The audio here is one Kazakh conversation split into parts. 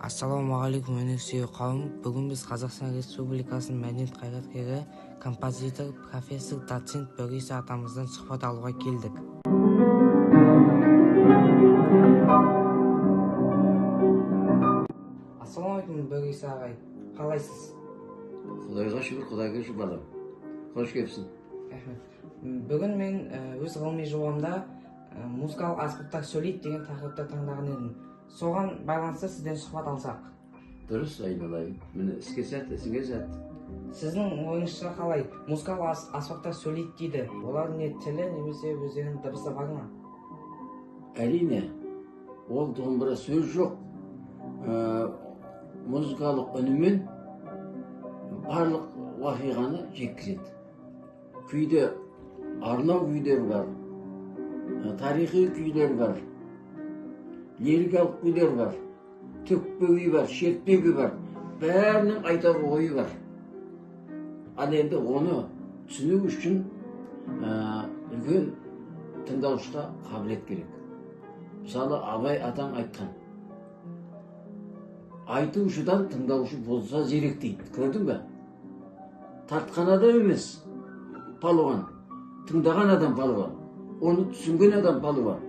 Ассалаумағалейкум өнерсүйер қауым. Бүгін біз Қазақстан Республикасының мәдениет қайраткері, композитор, профессор, доцент Бөкейса атамыздан сұхбат алуға келдік. Ассалаумағалейкум Бөкейса ағай, қалайсыз? Құдайға шүкір, Құдайға шүкір балам. Қош келіпсің. Бүгін мен өз ғылыми жобамда музыкалық аспаптар сөйлейді деген тақырыпты таңдаған едім. Соған байланысты сізден сұхбат алсақ. Дұрыс, айналайын. Мені іске сәт, ісіңе сәт. Сіздің ойыңызша қалай? Музыкалық аспаптар сөйлейді дейді. Олар не тілі немесе өздерінің дыбысы бар ма? Әрине, ол домбыра сөз жоқ. Музыкалық үнімен барлық уақиғаны жеткізеді. Күйде арнау күйлер бар, тарихи күйлер бар, лирикалық күйлер бар, төкпе күй бар, шертпе күй бар, бәрінің айтар ойы бар. Ал енді оны түсіну үшін үлкен тыңдаушыға қабілет керек. Мысалы, Абай атаң айтқан: айтушыдан тыңдаушы болса зерек дейді. Көрдің бе? Тартқан адам емес палуан, тыңдаған адам палуан, оны түсінген адам палуан.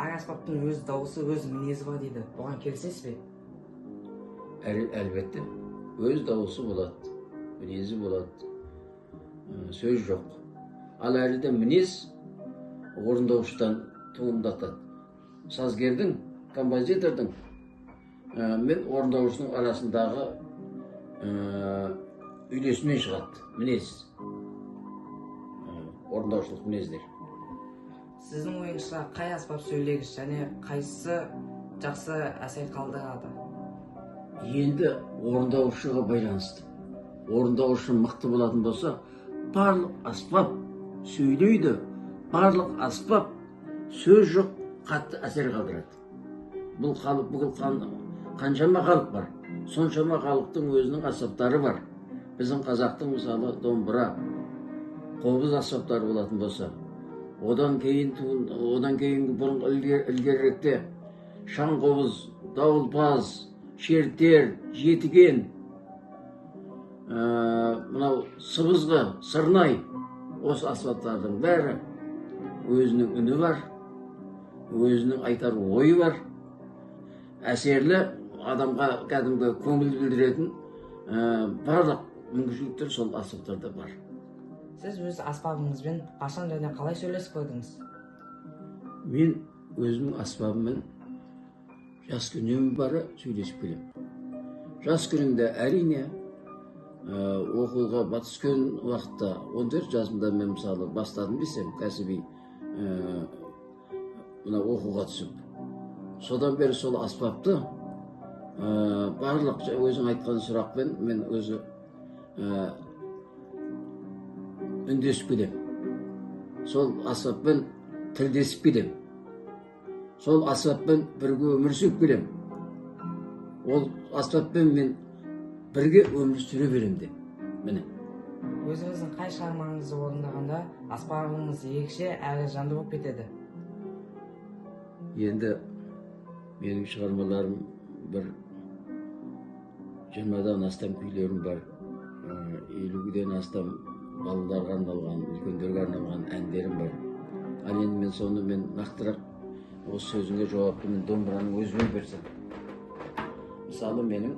Әр аспаптың өз дауысы, өз мінезі бар дейді. Бұған келісесіз бе? Әлбетте, өз дауысы болады, мінезі болады, сөз жоқ. Ал әріде мінез орындаушыдан туындатады. Сазгердің, композитордың мен орындаушының арасындағы үйлесімнен шығады мінез, орындаушылық мінездер. Сіздің ойыңызша қай аспап сөйлегіш және қайсысы жақсы әсер қалдырады? Енді орындаушыға байланысты. Орындаушы мықты болатын болса, барлық аспап сөйлейді, барлық аспап сөз жоқ қатты әсер қалдырады. Бұл халық, қаншама халық бар, соншама халықтың өзінің аспаптары бар. Біздің қазақтың мысалы домбыра, қобыз аспаптары болатын болса, одан кейінгі бұрын ілгеріректе шаң қобыз, дауылпаз, шертер, жетіген, мынау сыбызғы, сырнай, осы аспаптардың бәрі өзінің үні бар, өзінің айтар ойы бар, әсерлі, адамға кәдімгі көңіл білдіретін барлық мүмкіншіліктер сол аспаптарда бар. Сіз өз аспабыңызбен қашан және қалай сөйлесіп көрдіңіз? Мен өзімнің аспабыммен жас күннен бері сөйлесіп келемін. Жас күнімде әрине оқуға түскен уақытта 14 жасымда мен мысалы бастадым десем, кәсіби оқуға түсіп. Содан бері сол аспапты барлық өзің айтқан сұрақпен мен өзі үндесіп келем. Сол аспаппен тілдесіп келем. Сол аспаппен бірге өмір сүріп келем. Ол аспаппен мен бірге өмір сүре берем деп. Міне. Өзіңіздің қай шығармаңызды орындағанда аспабыңыз ерекше әрі жанды болып кетеді? Енді менің шығармаларым бір 20-дан астам күйлерім бар, 50-ден астам балаларға арналған, үлкендерге арналған әндерім бар. Ал енді мен соны нақтырақ осы сөзіңе жауапты мен домбыраның өзімен берсем. Мысалы, менің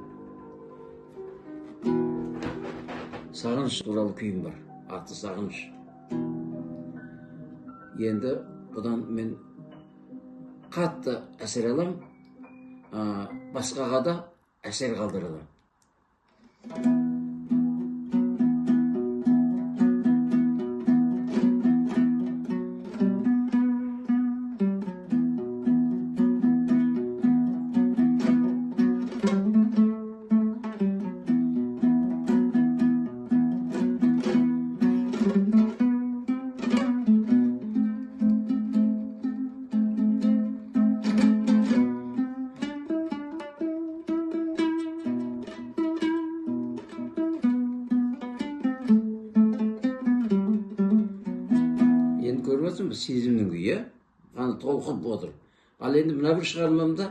сағыныш туралы күйім бар, аты сағыныш. Енді бұдан мен қатты әсер алам, басқаға да әсер қалдыралам. Сезімнің күйі, ғана толқып отыр. Ал енді мына бір шығармамда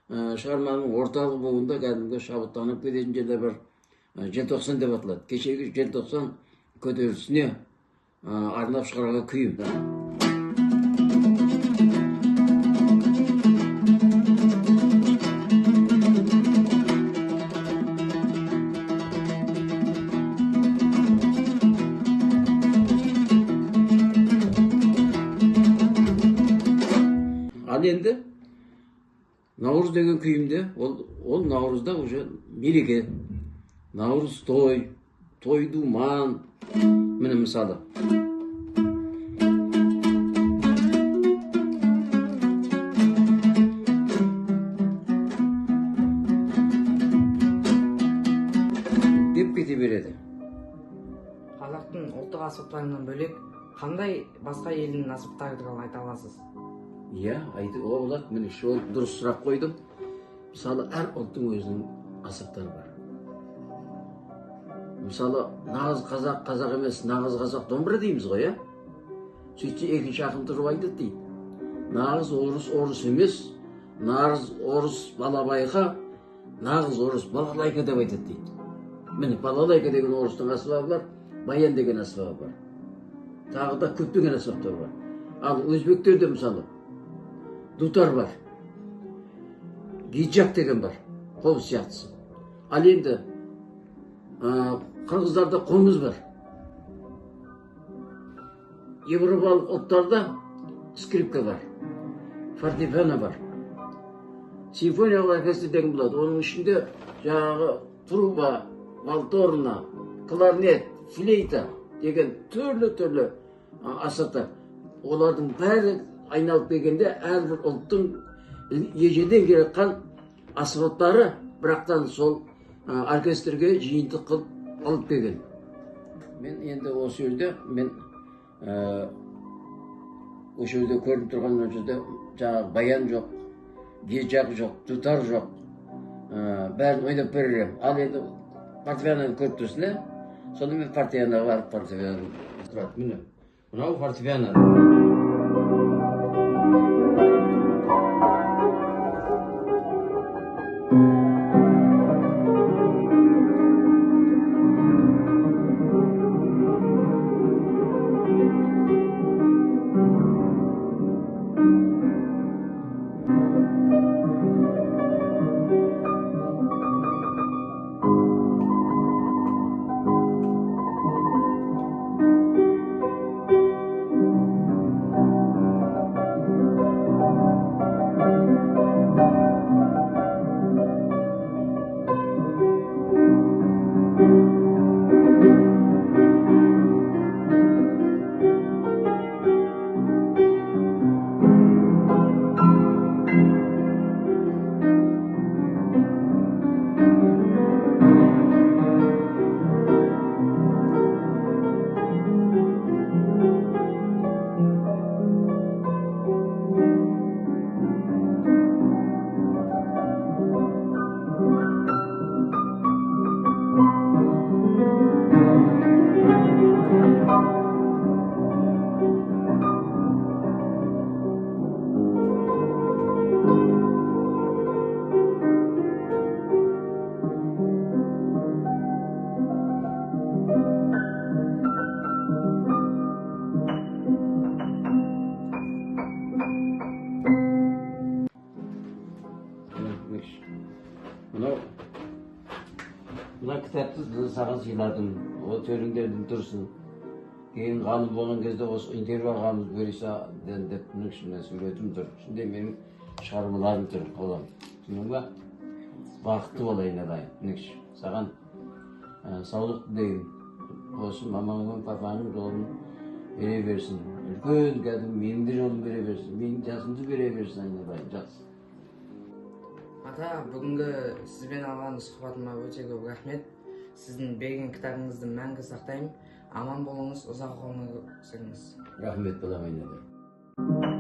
шығарманың орталық буында кәдімгі шабыттанып кететін жерде бар желтоқсан деп аталады. Кешегі желтоқсан көтерілісіне арнап шығарған күйім. Ал енді Наурыз деген күйімде, ол Наурызда уже мереке. Наурыз той думан. Міне мысалы. Деп кете береді. Қазақтың ұлттық аспаптарынан бөлек қандай басқа елдің аспаптары туралы айта аласыз? Иә, айтуға болады. Міне сол дұрыс сұрақ қойдым. Мысалы, әр ұлттың өзінің аспаптары бар. Мысалы, нағыз қазақ емес, нағыз қазақ домбыра дейміз ғой, иә? Сөйтсе екінші ақын тұрып айтады дейді. Нағыз орыс емес, нағыз орыс балабайға, нағыз орыс балалайка деп айтады дейді. Міне, балалайка деген орыстың аспабы бар, баян деген аспабы бар. Тағы да көптеген аспаптар бар. Ал өзбектерде мысалы дутар бар, гиджак деген бар, қобыз сияқтысы. Ал енді қырғыздарда қомыз бар. Европалық ұлттарда скрипка бар, фортепиано бар. Симфониялық оркестр деген болады. Оның ішінде жаңағы труба, валторна, кларнет, флейта деген түрлі аспаптар. Олардың бәрі айналып келгенде әрбір ұлттың ежеден келген аспаптары бірақтан сол оркестрге жиынтық қылып алып келген. Мен енді осы жерде көрініп тұрған жерде жаңағы баян жоқ, гиджак жоқ, дутар жоқ, бәрін ойнап беререм. Ал енді фортепианоны көріп тұрсын, ә? Сонда мен фортепианоға барып фортепианоны тұрады. Міне, мынау фортепиано. Мына кітапты саған сыйладым, ол төріңдердің тұрсын. Кейін ғалым болған кезде осы интервью алғанымыз бересе деп мұның ішінде сөйлетім тұр. Ішінде менің шығармаларым тұр, қолам. Түсіндің ба? Бақытты болайын адайын. Мұның саған саулық дейін. Осы мамаңның, папаңның жолын бере берсін. Үлкен кәдім менің де жолын бере берсін. Менің жасымды бере берсін, айналайын. Жақсы. Ата, бүгінгі сізбен алған сұхбатыма өте көп рахмет. Сіздің берген кітабыңызды мәңгі сақтаймын. Аман болыңыз, ұзақ ғұмыр сүріңіз. Рахмет, балам, айналайын.